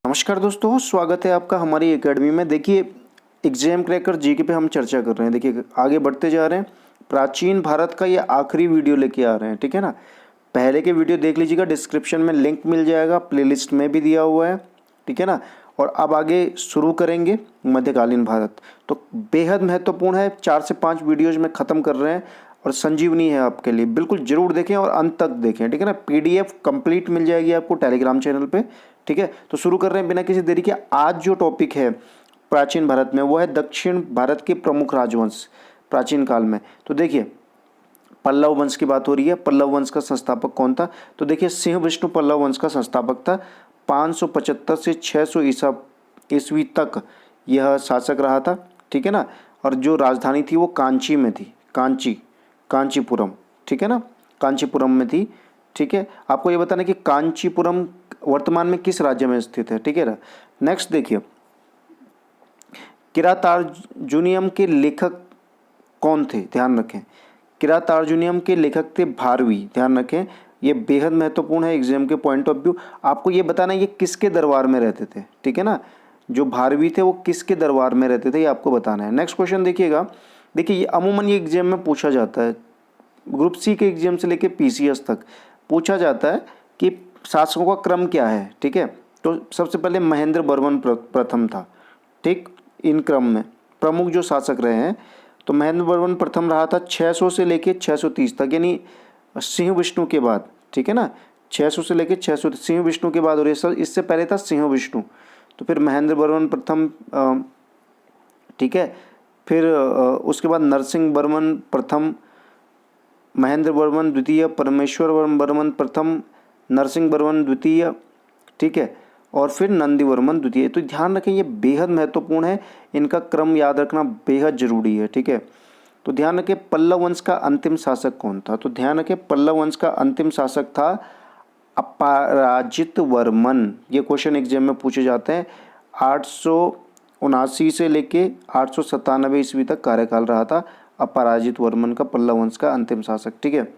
नमस्कार दोस्तों, स्वागत है आपका हमारी एकेडमी में। देखिए, एग्जाम क्रैकर जीके पे हम चर्चा कर रहे हैं। देखिए, आगे बढ़ते जा रहे हैं। प्राचीन भारत का ये आखिरी वीडियो लेके आ रहे हैं, ठीक है ना। पहले के वीडियो देख लीजिएगा, डिस्क्रिप्शन में लिंक मिल जाएगा, प्लेलिस्ट में भी दिया हुआ है, ठीक है ना। और अब आगे शुरू करेंगे मध्यकालीन भारत। तो बेहद महत्वपूर्ण है, 4 से 5 वीडियोज़ में ख़त्म कर रहे हैं और संजीवनी है आपके लिए। बिल्कुल ज़रूर देखें और अंत तक देखें, ठीक है ना। पीडीएफ कंप्लीट मिल जाएगी आपको टेलीग्राम चैनल पे, ठीक है। तो शुरू कर रहे हैं बिना किसी देरी के। आज जो टॉपिक है प्राचीन भारत में, वो है दक्षिण भारत के प्रमुख राजवंश प्राचीन काल में। तो देखिए, पल्लव वंश की बात हो रही है। पल्लव वंश का संस्थापक कौन था? तो देखिए, सिंह विष्णु पल्लव वंश का संस्थापक था। 575 से 600 ईस्वी तक यह शासक रहा था, ठीक है ना। और जो राजधानी थी वो कांची में थी, कांचीपुरम, ठीक है ना, कांचीपुरम में थी, ठीक है। आपको ये बताना कि कांचीपुरम वर्तमान में किस राज्य में स्थित है, ठीक है ना। नेक्स्ट देखिए, किरातार्जुनियम के लेखक कौन थे? ध्यान रखें, किरातार्जुनियम के लेखक थे भारवी। ध्यान रखें, ये बेहद महत्वपूर्ण है एग्जाम के पॉइंट ऑफ व्यू। आपको ये बताना है ये किसके दरबार में रहते थे, ठीक है ना। जो भारवी थे वो किसके दरबार में रहते थे, ये आपको बताना है। नेक्स्ट क्वेश्चन देखिएगा। देखिए, ये अमूमन ये एग्जाम में पूछा जाता है, ग्रुप सी के एग्जाम से लेके पीसीएस तक पूछा जाता है कि शासकों का क्रम क्या है, ठीक है। तो सबसे पहले महेंद्र वर्मन प्रथम था, ठीक। इन क्रम में प्रमुख जो शासक रहे हैं, तो महेंद्र वर्मन प्रथम रहा था 600 से लेके 630 तक, यानी सिंह विष्णु के बाद, ठीक है ना। 600 से लेके 600 सिंह विष्णु के बाद, और इससे पहले था सिंह विष्णु। तो फिर महेंद्र वर्मन प्रथम, ठीक है। फिर उसके बाद नरसिंह वर्मन प्रथम, महेंद्र वर्मन द्वितीय, परमेश्वर वर्मन प्रथम, नरसिंह वर्मन द्वितीय, ठीक है। और फिर नंदी वर्मन द्वितीय। तो ध्यान रखें, ये बेहद महत्वपूर्ण है, इनका क्रम याद रखना बेहद जरूरी है, ठीक है। तो ध्यान रखें, पल्लव वंश का अंतिम शासक कौन था? तो ध्यान रखें, पल्लव वंश का अंतिम शासक था अपराजित वर्मन। ये क्वेश्चन एग्जाम में पूछे जाते हैं। 879 से लेके 897 ईस्वी तक कार्यकाल रहा था अपराजित वर्मन का, पल्लव वंश का अंतिम शासक, ठीक है।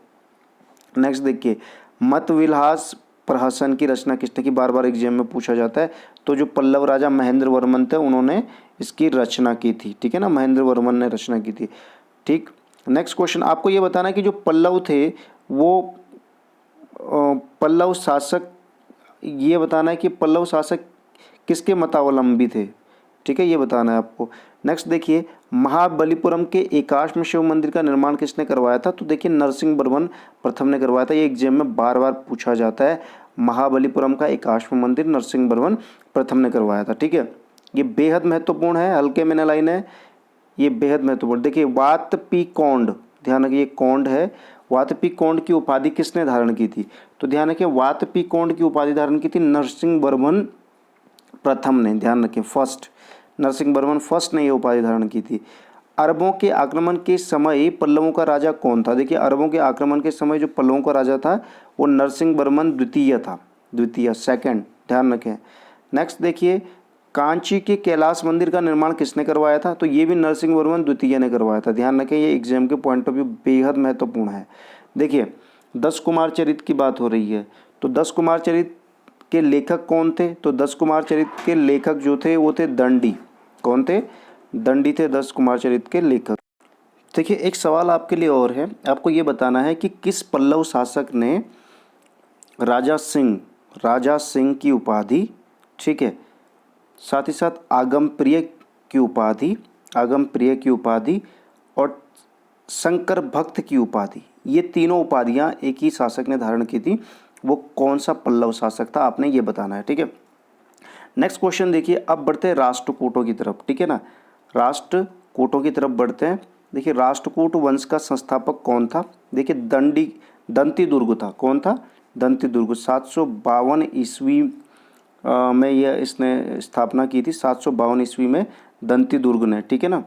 नेक्स्ट देखिए, मत विलास प्रहसन की रचना किसने की? बार बार एग्जाम में पूछा जाता है। तो जो पल्लव राजा महेंद्र वर्मन थे, उन्होंने इसकी रचना की थी, ठीक है ना। महेंद्र वर्मन ने रचना की थी, ठीक। नेक्स्ट क्वेश्चन, आपको ये बताना है कि जो पल्लव थे वो पल्लव शासक, ये बताना है कि पल्लव शासक किसके मतावलंबी थे, ठीक है, ये बताना है आपको। नेक्स्ट देखिए, महाबलीपुरम के एकाश्म शिव मंदिर का निर्माण किसने करवाया था? तो देखिए, नरसिंह वर्मन प्रथम ने करवाया था। ये एग्जाम में बार बार पूछा जाता है। महाबलीपुरम का एकाश्म मंदिर नरसिंह वर्मन प्रथम ने करवाया था, ठीक है। ये बेहद महत्वपूर्ण है, हल्के में न लाइन है, ये बेहद महत्वपूर्ण। देखिए, वातपीकोंड, ध्यान रखिए, कौंड है। वातपीकोंड की उपाधि किसने धारण की थी? तो ध्यान रखिए, वातपीकोंड की उपाधि धारण की थी नरसिंह वर्मन प्रथम ने। ध्यान रखें, फर्स्ट, नरसिंह वर्मन फर्स्ट ने यह उपाधि धारण की थी। अरबों के आक्रमण के समय पल्लवों का राजा कौन था? देखिए, अरबों के आक्रमण के समय जो पल्लवों का राजा था वो नरसिंह वर्मन द्वितीय था, द्वितीय, सेकंड, ध्यान रखें। नेक्स्ट देखिए, कांची के कैलाश मंदिर का निर्माण किसने करवाया था? तो ये भी नरसिंह वर्मन द्वितीय ने करवाया था। ध्यान रखें, ये एग्जाम के पॉइंट ऑफ व्यू बेहद महत्वपूर्ण है। देखिए, 10 कुमार चरित की बात हो रही है। तो 10 कुमार चरित के लेखक कौन थे? तो 10 कुमार चरित के लेखक जो थे वो थे दंडी। कौन थे? दंडी थे 10 कुमार चरित के लेखक। देखिए, एक सवाल आपके लिए और है, आपको ये बताना है कि किस पल्लव शासक ने राजा सिंह की उपाधि, ठीक है, साथ ही साथ आगम प्रिय की उपाधि और शंकर भक्त की उपाधि, ये तीनों उपाधियां एक ही शासक ने धारण की थी। वो कौन सा पल्लव शासक था, आपने ये बताना है, ठीक है। नेक्स्ट क्वेश्चन देखिए, अब बढ़ते हैं राष्ट्रकूटों की तरफ, ठीक है ना। राष्ट्रकूटों की तरफ बढ़ते हैं। देखिए, राष्ट्रकूट वंश का संस्थापक कौन था? देखिए, दंती दुर्ग था। कौन था? दंती दुर्ग। 752 ईस्वी में यह इसने स्थापना की थी, 752 ईस्वी में दंती दुर्ग ने, ठीक है ना।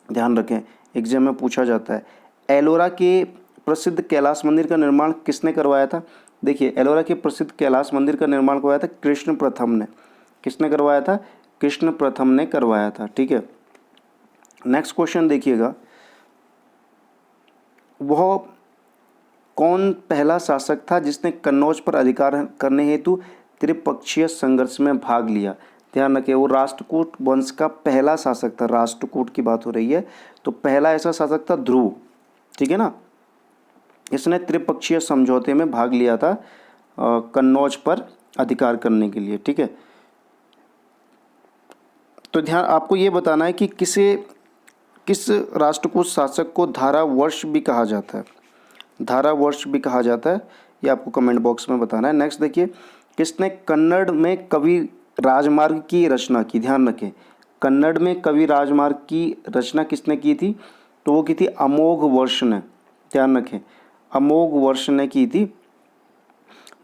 ध्यान रखें, एग्जाम में पूछा जाता है। एलोरा के प्रसिद्ध कैलाश मंदिर का निर्माण किसने करवाया था? देखिए, एलोरा के प्रसिद्ध कैलाश मंदिर का निर्माण करवाया था कृष्ण प्रथम ने। किसने करवाया था? कृष्ण प्रथम ने करवाया था, ठीक है। नेक्स्ट क्वेश्चन देखिएगा, वह कौन पहला शासक था जिसने कन्नौज पर अधिकार करने हेतु त्रिपक्षीय संघर्ष में भाग लिया? ध्यान रखें, वो राष्ट्रकूट वंश का पहला शासक था। राष्ट्रकूट की बात हो रही है, तो पहला ऐसा शासक था ध्रुव, ठीक है ना। इसने त्रिपक्षीय समझौते में भाग लिया था कन्नौज पर अधिकार करने के लिए, ठीक है। तो ध्यान आपको ये बताना है कि किस राष्ट्रकूट शासक को धारावर्ष भी कहा जाता है? धारावर्ष भी कहा जाता है, ये आपको कमेंट बॉक्स में बताना है। नेक्स्ट देखिए, किसने कन्नड़ में कवि राजमार्ग की रचना की? ध्यान रखें, कन्नड़ में कवि राजमार्ग की रचना किसने की थी? तो वो की थी अमोघ वर्ष ने। ध्यान रखें, अमोघ वर्ष ने की थी।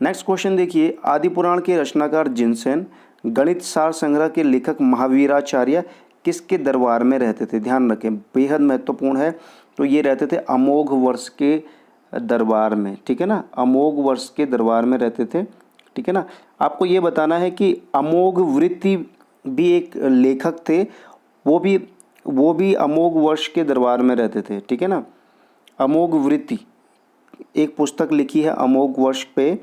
नेक्स्ट क्वेश्चन देखिए, आदि पुराण के रचनाकार जिनसेन, गणित सार संग्रह के लेखक महावीराचार्य किसके दरबार में रहते थे? ध्यान रखें, बेहद महत्वपूर्ण है। तो ये रहते थे अमोघ वर्ष के दरबार में, ठीक है ना, अमोघ वर्ष के दरबार में रहते थे, ठीक है ना। आपको ये बताना है कि अमोघ वृत्ति भी एक लेखक थे, वो भी अमोघ वर्ष के दरबार में रहते थे, ठीक है ना। अमोघ वृत्ति एक पुस्तक लिखी है अमोघ वर्ष पे।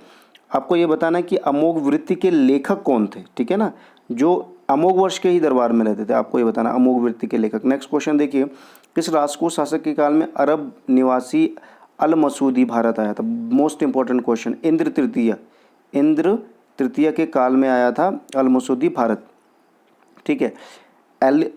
आपको ये बताना है कि अमोघ वृत्ति के लेखक कौन थे, ठीक है ना, जो अमोघ वर्ष के ही दरबार में रहते थे। आपको ये बताना अमोघ वृत्ति के लेखक। नेक्स्ट क्वेश्चन देखिए, किस राष्ट्रकूट शासक के काल में अरब निवासी अल मसूदी भारत आया था? Most important question. इंद्र तृतीय के काल में आया था अल मसूदी भारत, ठीक है।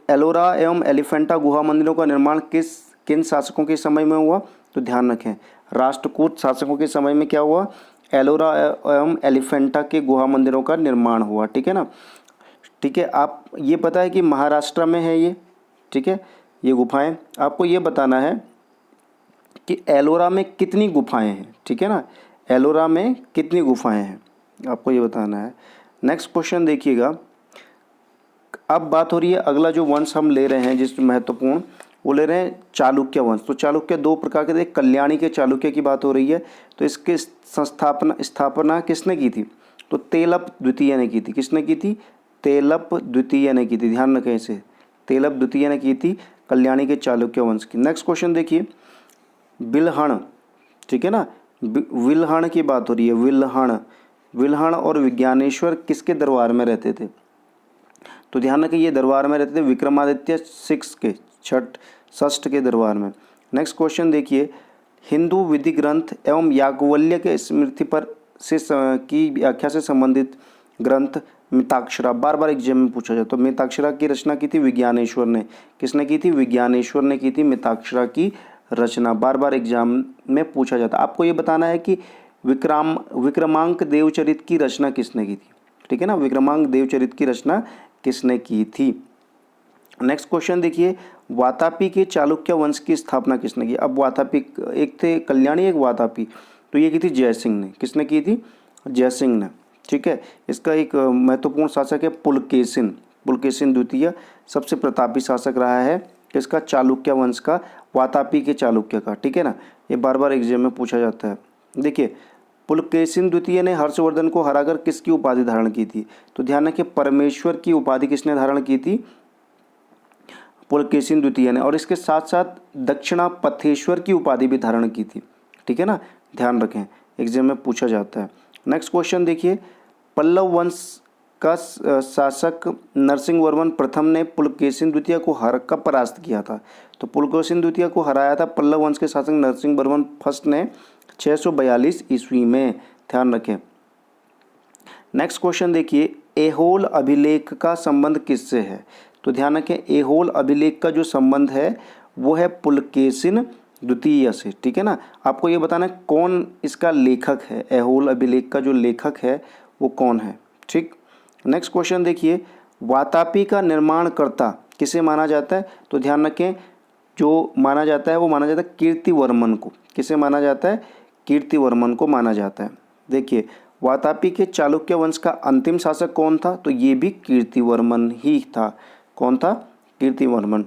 एलोरा एवं एलिफेंटा गुहा मंदिरों का निर्माण किन शासकों के समय में हुआ? तो ध्यान रखें, राष्ट्रकूट शासकों के समय में क्या हुआ? एलोरा एवं एलिफेंटा के गुहा मंदिरों का निर्माण हुआ, ठीक है ना। ठीक है, आप ये पता है कि महाराष्ट्र में है ये, ठीक है, ये गुफाएं। आपको ये बताना है कि एलोरा में कितनी गुफाएं हैं, ठीक है ना, एलोरा में कितनी गुफाएं हैं, आपको ये बताना है। नेक्स्ट क्वेश्चन देखिएगा, अब बात हो रही है अगला जो वंश हम ले रहे हैं जिस महत्वपूर्ण, वो ले रहे हैं चालुक्य वंश। तो चालुक्य दो प्रकार के थे, कल्याणी के चालुक्य की बात हो रही है। तो इसके स्थापना किसने की थी? तो तेलप द्वितीय ने की थी। किसने की थी? तेलप द्वितीय ने की थी। ध्यान रखें इसे, तेलप द्वितीय ने की थी कल्याणी के चालुक्य वंश की। नेक्स्ट क्वेश्चन देखिए, बिल्हण, ठीक है ना, विल्हण की बात हो रही है। विल्हण और विज्ञानेश्वर किसके दरबार में रहते थे? तो ध्यान रखें, ये दरबार में रहते थे विक्रमादित्य षष्ठ के दरबार में। नेक्स्ट क्वेश्चन देखिए, हिंदू विधि ग्रंथ एवं याज्ञवल्क्य के स्मृति पर की व्याख्या से संबंधित ग्रंथ मिताक्षरा, बार बार एग्जाम में पूछा जाता है। तो मिताक्षरा की रचना की थी विज्ञानेश्वर ने। किसने की थी? विज्ञानेश्वर ने की थी मिताक्षरा की रचना, बार बार एग्जाम में पूछा जाता है। आपको ये बताना है कि विक्रमांक देवचरित की रचना किसने की थी, ठीक है ना, विक्रमांक देवचरित की रचना किसने की थी। नेक्स्ट क्वेश्चन देखिए, वातापी के चालुक्य वंश की स्थापना किसने की? अब वातापी एक थे कल्याणी, एक वातापी, तो ये की थी जयसिंह ने। किसने की थी? जयसिंह ने, ठीक है। इसका एक महत्वपूर्ण शासक है पुलकेशिन द्वितीय, सबसे प्रतापी शासक रहा है किसका? चालुक्य वंश का, वातापी के चालुक्य का, ठीक है ना, ये बार बार एग्जाम में पूछा जाता है। देखिए, पुलकेशिन द्वितीय ने हर्षवर्धन को हराकर किसकी उपाधि धारण की थी? तो ध्यान रखिए, परमेश्वर की उपाधि किसने धारण की थी? पुलकेशिन द्वितीय ने। और इसके साथ साथ दक्षिणापथेश्वर की उपाधि भी धारण की थी, ठीक है ना, ध्यान रखें, एग्जाम में पूछा जाता है। नेक्स्ट क्वेश्चन देखिए, पल्लव वंश का शासक नरसिंहवर्मन प्रथम ने पुलकेशिन द्वितीय को कब परास्त किया था? तो पुलकेशिन द्वितीय को हराया था पल्लव वंश के शासक नरसिंहवर्मन फर्स्ट ने 642 ईस्वी में, ध्यान रखें। नेक्स्ट क्वेश्चन देखिए, ऐहोल अभिलेख का संबंध किससे है? तो ध्यान रखें, ऐहोल अभिलेख का जो संबंध है वो है पुलकेशिन द्वितीय से, ठीक है ना। आपको ये बताना है कौन इसका लेखक है, ऐहोल अभिलेख का जो लेखक है वो कौन है, ठीक। नेक्स्ट क्वेश्चन देखिए, वातापी का निर्माणकर्ता किसे माना जाता है? तो ध्यान रखें, जो माना जाता है वो माना जाता है कीर्तिवर्मन को। किसे माना जाता है? कीर्तिवर्मन को माना जाता है। देखिए, वातापी के चालुक्य वंश का अंतिम शासक कौन था? तो ये भी कीर्तिवर्मन ही था। कौन था? कीर्तिवर्मन।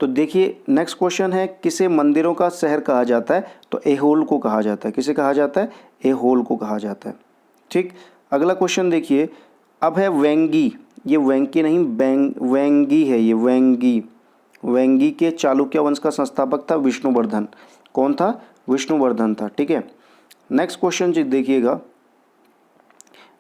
तो देखिए, नेक्स्ट क्वेश्चन है, किसे मंदिरों का शहर कहा जाता है? तो ऐहोल को कहा जाता है। किसे कहा जाता है? ऐहोल को कहा जाता है, ठीक। अगला क्वेश्चन देखिए, अब है वेंगी, ये वेंकी नहीं वेंगी है, ये वेंगी के चालुक्य वंश का संस्थापक था विष्णुवर्धन। कौन था? विष्णुवर्धन था, ठीक है। नेक्स्ट क्वेश्चन देखिएगा,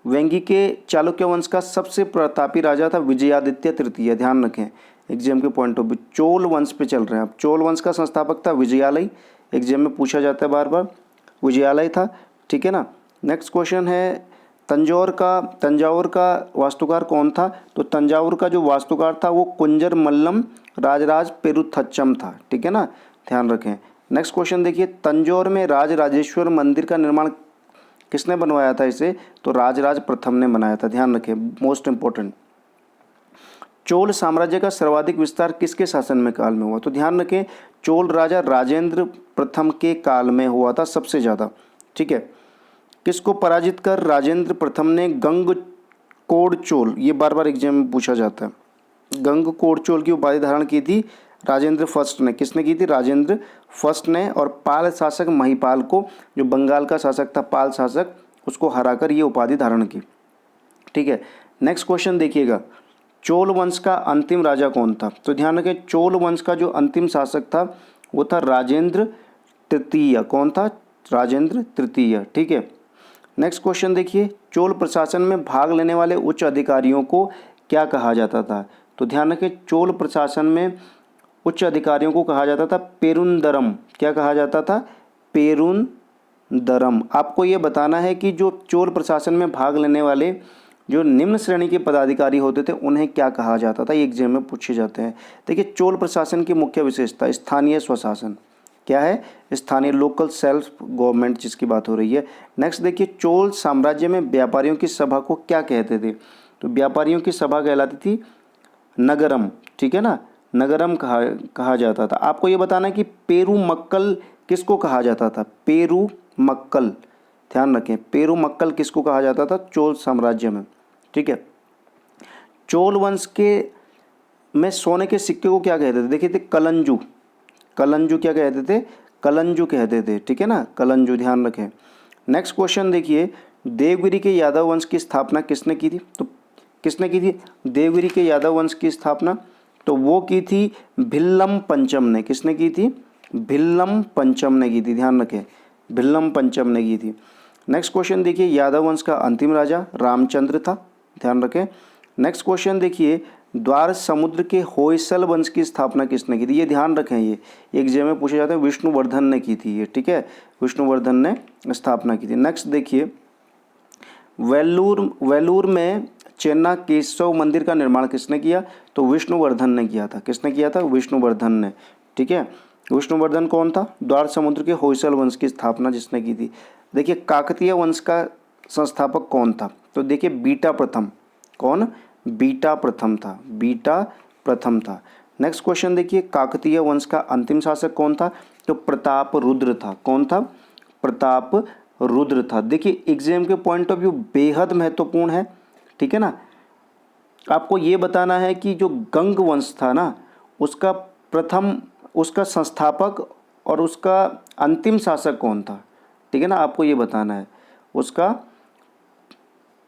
वेंगी के चालुक्य वंश का सबसे प्रतापी राजा था विजयादित्य तृतीय, ध्यान रखें एग्जाम के पॉइंट ऑफ व्यू। चोल वंश पे चल रहे हैं आप। चोल वंश का संस्थापक था विजयालय, एग्जाम में पूछा जाता है बार बार, विजयालय था, ठीक है ना। नेक्स्ट क्वेश्चन है तंजावुर का वास्तुकार कौन था? तो तंजावुर का जो वास्तुकार था वो कुंजर मल्लम राजराज पेरुथच्चम था, ठीक है ना, ध्यान रखें। नेक्स्ट क्वेश्चन देखिए, तंजौर में राजराजेश्वर मंदिर का निर्माण किसने बनवाया था इसे? तो राजराज प्रथम ने बनाया था, ध्यान रखें, मोस्ट इंपॉर्टेंट। चोल साम्राज्य का सर्वाधिक विस्तार किसके शासन में काल में हुआ? तो ध्यान रखें, चोल राजा राजेंद्र प्रथम के काल में हुआ था सबसे ज़्यादा, ठीक है। किसको पराजित कर राजेंद्र प्रथम ने गंगकोड़चोल, ये बार बार एग्जाम में पूछा जाता है, गंगकोड़चोल की उपाधि धारण की थी राजेंद्र फर्स्ट ने। किसने की थी? राजेंद्र फर्स्ट ने। और पाल शासक महिपाल को, जो बंगाल का शासक था पाल शासक, उसको हराकर ये उपाधि धारण की, ठीक है। नेक्स्ट क्वेश्चन देखिएगा, चोल वंश का अंतिम राजा कौन था? तो ध्यान रखें, चोल वंश का जो अंतिम शासक था वो था राजेंद्र तृतीय। कौन था? राजेंद्र तृतीय, ठीक है। नेक्स्ट क्वेश्चन देखिए, चोल प्रशासन में भाग लेने वाले उच्च अधिकारियों को क्या कहा जाता था? तो ध्यान रखें, चोल प्रशासन में उच्च अधिकारियों को कहा जाता था पेरुंदरम। क्या कहा जाता था? पेरुंदरम। आपको ये बताना है कि जो चोल प्रशासन में भाग लेने वाले जो निम्न श्रेणी के पदाधिकारी होते थे उन्हें क्या कहा जाता था, ये एग्जाम में पूछे जाते हैं। देखिए, चोल प्रशासन की मुख्य विशेषता स्थानीय स्वशासन। क्या है? स्थानीय, लोकल सेल्फ गवर्नमेंट जिसकी बात हो रही है। नेक्स्ट देखिए, चोल साम्राज्य में व्यापारियों की सभा को क्या कहते थे? तो व्यापारियों की सभा कहलाती थी नगरम, ठीक है ना, नगरम कहा जाता था। आपको ये बताना है कि पेरूमक्कल किसको कहा जाता था? पेरूमक्कल, ध्यान रखें, पेरूमक्कल किसको कहा जाता था? चोल साम्राज्य में, ठीक है। चोल वंश के में सोने के सिक्के को क्या कहते थे? देखिए थे कलंजू। कलंजू क्या कहते थे? कलंजू कहते थे, ठीक है ना, कलंजू, ध्यान रखें। नेक्स्ट क्वेश्चन देखिए, देवगिरी के यादव वंश की स्थापना किसने की थी? तो किसने की थी देवगिरी के यादव वंश की स्थापना? तो वो की थी भिल्लम पंचम ने। किसने की थी? भिल्लम पंचम ने की थी, ध्यान रखें, भिल्लम पंचम ने की थी। नेक्स्ट क्वेश्चन देखिए, यादव वंश का अंतिम राजा रामचंद्र था, ध्यान रखें। नेक्स्ट क्वेश्चन देखिए, द्वार समुद्र के होयसल वंश की स्थापना किसने की थी? ये ध्यान रखें, ये एग्जाम में पूछे जाते हैं, विष्णुवर्धन ने की थी ये, ठीक है, विष्णुवर्धन ने स्थापना की थी। नेक्स्ट देखिए, वेलूर में चेन्ना केशव मंदिर का निर्माण किसने किया? तो विष्णुवर्धन ने किया था। किसने किया था? विष्णुवर्धन ने, ठीक है। विष्णुवर्धन कौन था? द्वार समुद्र के होयसल वंश की स्थापना जिसने की थी। देखिए, काकतीय वंश का संस्थापक कौन था? तो देखिए, बीटा प्रथम। कौन? बीटा प्रथम था, बीटा प्रथम था। नेक्स्ट क्वेश्चन देखिए, काकतीय वंश का अंतिम शासक कौन था? तो प्रताप रुद्र था। कौन था? प्रताप रुद्र था। देखिए, एग्जाम के पॉइंट ऑफ व्यू बेहद महत्वपूर्ण है, ठीक है ना। आपको ये बताना है कि जो गंग वंश था ना, उसका संस्थापक और उसका अंतिम शासक कौन था, ठीक है ना, आपको ये बताना है। उसका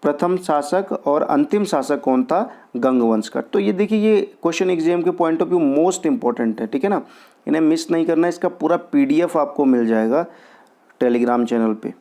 प्रथम शासक और अंतिम शासक कौन था गंग वंश का। तो ये देखिए, ये क्वेश्चन एग्जाम के point of view most important है, ठीक है ना, इन्हें मिस नहीं करना है। इसका पूरा PDF आपको मिल जाएगा टेलीग्राम चैनल पे।